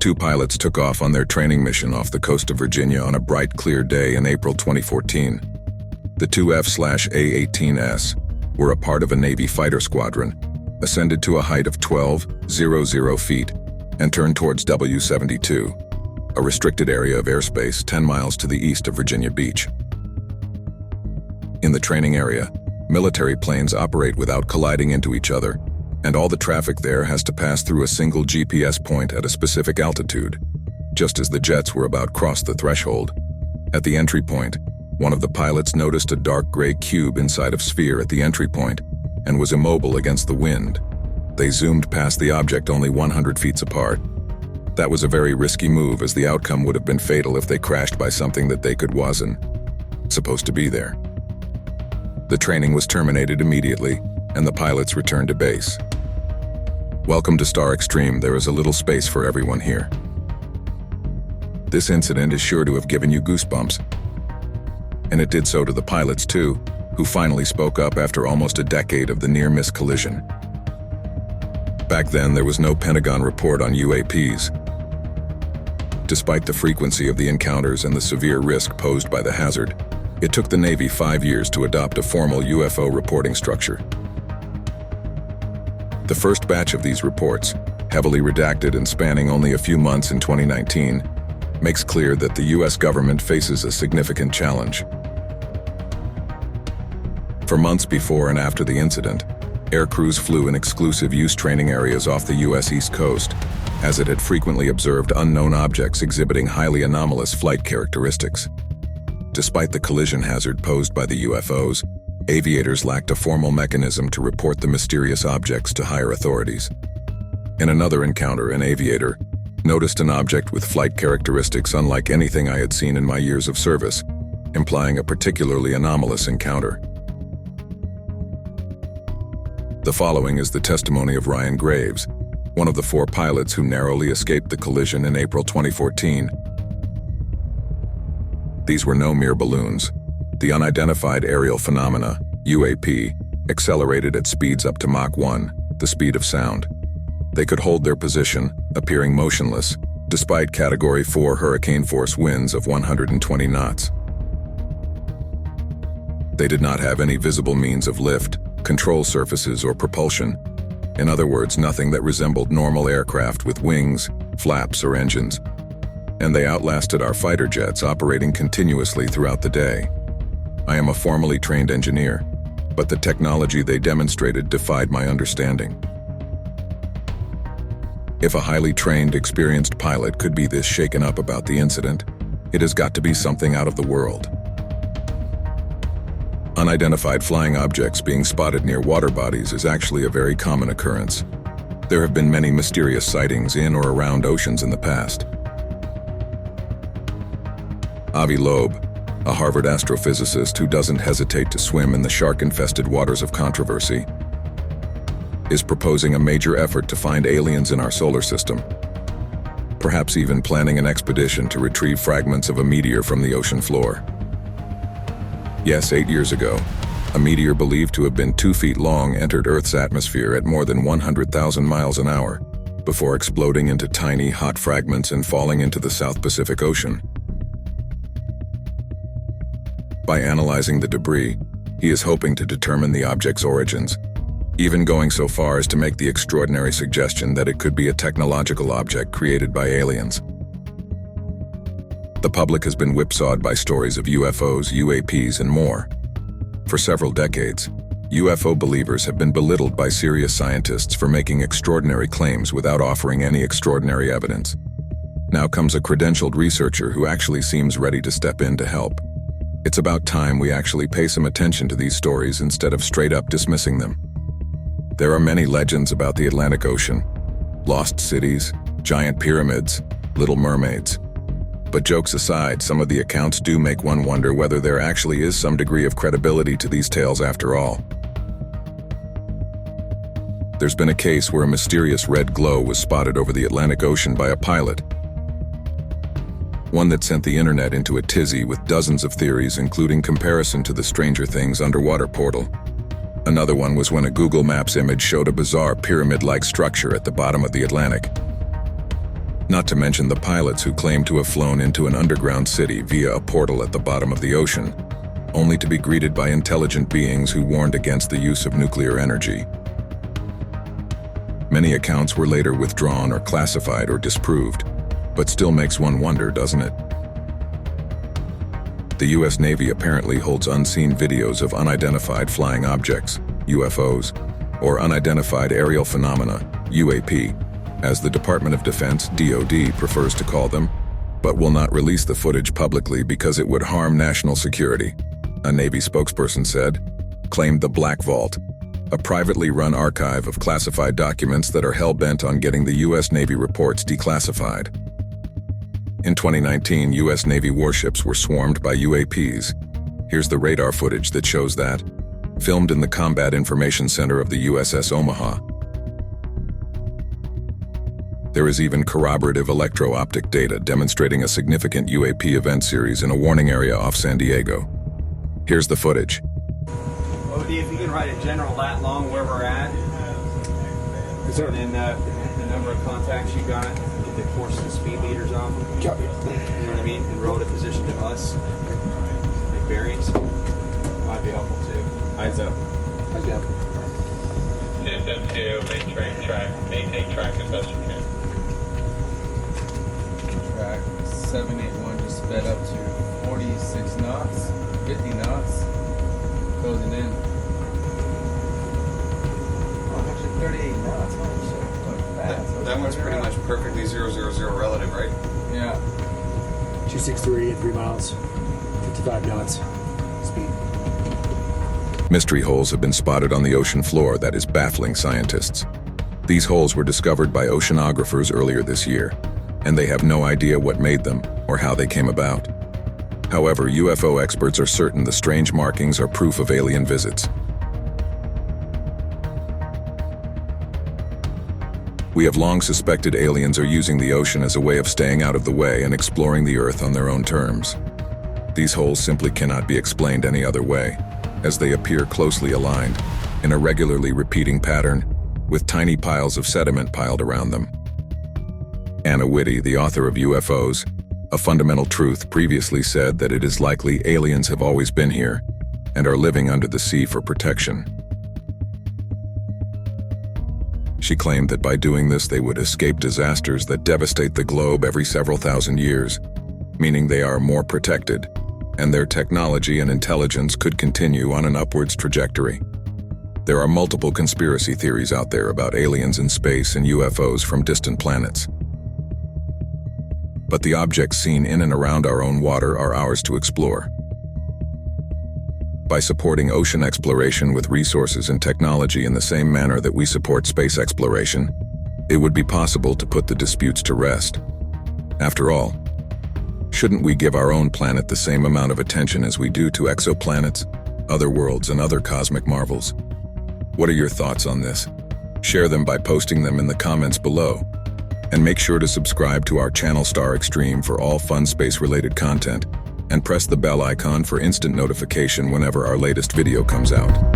two pilots took off on their training mission off the coast of Virginia on a bright, clear day in April 2014. The two F/A-18s were a part of a Navy fighter squadron, ascended to a height of 12,000 feet, and turned towards W-72, a restricted area of airspace 10 miles to the east of Virginia Beach. In the training area, military planes operate without colliding into each other, and all the traffic there has to pass through a single GPS point at a specific altitude, just as the jets were about to cross the threshold. At the entry point, one of the pilots noticed a dark gray cube inside of sphere at the entry point and was immobile against the wind. They zoomed past the object only 100 feet apart. That was a very risky move, as the outcome would have been fatal if they crashed by something that they wasn't supposed to be there. The training was terminated immediately, and the pilots returned to base. Welcome to StarXtreme. There is a little space for everyone here. This incident is sure to have given you goosebumps. And it did so to the pilots too, who finally spoke up after almost a decade of the near-miss collision. Back then, there was no Pentagon report on UAPs. Despite the frequency of the encounters and the severe risk posed by the hazard, it took the Navy 5 years to adopt a formal UFO reporting structure. The first batch of these reports, heavily redacted and spanning only a few months in 2019, makes clear that the US government faces a significant challenge. For months before and after the incident, air crews flew in exclusive use training areas off the US East Coast, as it had frequently observed unknown objects exhibiting highly anomalous flight characteristics. Despite the collision hazard posed by the UFOs, aviators lacked a formal mechanism to report the mysterious objects to higher authorities. In another encounter, an aviator noticed an object with flight characteristics unlike anything I had seen in my years of service, implying a particularly anomalous encounter. The following is the testimony of Ryan Graves, one of the 4 pilots who narrowly escaped the collision in April 2014. These were no mere balloons. The unidentified aerial phenomena, UAP, accelerated at speeds up to Mach 1, the speed of sound. They could hold their position, appearing motionless, despite Category 4 hurricane force winds of 120 knots. They did not have any visible means of lift, control surfaces, or propulsion. In other words, nothing that resembled normal aircraft with wings, flaps, or engines. And they outlasted our fighter jets, operating continuously throughout the day. I am a formally trained engineer, but the technology they demonstrated defied my understanding. If a highly trained, experienced pilot could be this shaken up about the incident, it has got to be something out of the world. Unidentified flying objects being spotted near water bodies is actually a very common occurrence. There have been many mysterious sightings in or around oceans in the past. Avi Loeb, a Harvard astrophysicist who doesn't hesitate to swim in the shark-infested waters of controversy, is proposing a major effort to find aliens in our solar system, perhaps even planning an expedition to retrieve fragments of a meteor from the ocean floor. Yes, 8 years ago, a meteor believed to have been 2 feet long entered Earth's atmosphere at more than 100,000 miles an hour, before exploding into tiny, hot fragments and falling into the South Pacific Ocean. By analyzing the debris, he is hoping to determine the object's origins, even going so far as to make the extraordinary suggestion that it could be a technological object created by aliens. The public has been whipsawed by stories of UFOs, UAPs, and more. For several decades, UFO believers have been belittled by serious scientists for making extraordinary claims without offering any extraordinary evidence. Now comes a credentialed researcher who actually seems ready to step in to help. It's about time we actually pay some attention to these stories instead of straight up dismissing them. There are many legends about the Atlantic Ocean, lost cities, giant pyramids, little mermaids. But jokes aside, some of the accounts do make one wonder whether there actually is some degree of credibility to these tales after all. There's been a case where a mysterious red glow was spotted over the Atlantic Ocean by a pilot. One that sent the internet into a tizzy with dozens of theories, including comparison to the Stranger Things underwater portal. Another one was when a Google Maps image showed a bizarre pyramid-like structure at the bottom of the Atlantic. Not to mention the pilots who claim to have flown into an underground city via a portal at the bottom of the ocean, only to be greeted by intelligent beings who warned against the use of nuclear energy. Many accounts were later withdrawn or classified or disproved, but still makes one wonder, doesn't it? The US Navy apparently holds unseen videos of unidentified flying objects, UFOs, or unidentified aerial phenomena, UAP, as the Department of Defense, DoD, prefers to call them, but will not release the footage publicly because it would harm national security, a Navy spokesperson said, claimed the Black Vault, a privately run archive of classified documents that are hell-bent on getting the US Navy reports declassified. In 2019, US Navy warships were swarmed by UAPs. Here's the radar footage that shows that, filmed in the Combat Information Center of the USS Omaha. There is even corroborative electro-optic data demonstrating a significant UAP event series in a warning area off San Diego. Here's the footage. OD, if you can write a general lat long where we're at, and then the number of contacts you got, get the course and speed meters off them. You know what I mean? And roll to position to us. Make bearings. Might be helpful too. Eyes up. Eyes up. SM2, maintain track as best you can. Track 781 just sped up to 46 knots, 50 knots, closing in. Oh, actually 38 knots. Holy shit, going fast. That one's pretty much perfectly 000 relative, right? Yeah. 263 at 3 miles, 55 knots speed. Mystery holes have been spotted on the ocean floor that is baffling scientists. These holes were discovered by oceanographers earlier this year, and they have no idea what made them or how they came about. However, UFO experts are certain the strange markings are proof of alien visits. We have long suspected aliens are using the ocean as a way of staying out of the way and exploring the Earth on their own terms. These holes simply cannot be explained any other way, as they appear closely aligned, in a regularly repeating pattern, with tiny piles of sediment piled around them. Anna Whitty, the author of UFOs, A Fundamental Truth, previously said that it is likely aliens have always been here and are living under the sea for protection. She claimed that by doing this they would escape disasters that devastate the globe every several thousand years, meaning they are more protected, and their technology and intelligence could continue on an upwards trajectory. There are multiple conspiracy theories out there about aliens in space and UFOs from distant planets. But the objects seen in and around our own water are ours to explore. By supporting ocean exploration with resources and technology in the same manner that we support space exploration, it would be possible to put the disputes to rest. After all, shouldn't we give our own planet the same amount of attention as we do to exoplanets, other worlds, and other cosmic marvels? What are your thoughts on this? Share them by posting them in the comments below. And make sure to subscribe to our channel StarXtreme for all fun space-related content, and press the bell icon for instant notification whenever our latest video comes out.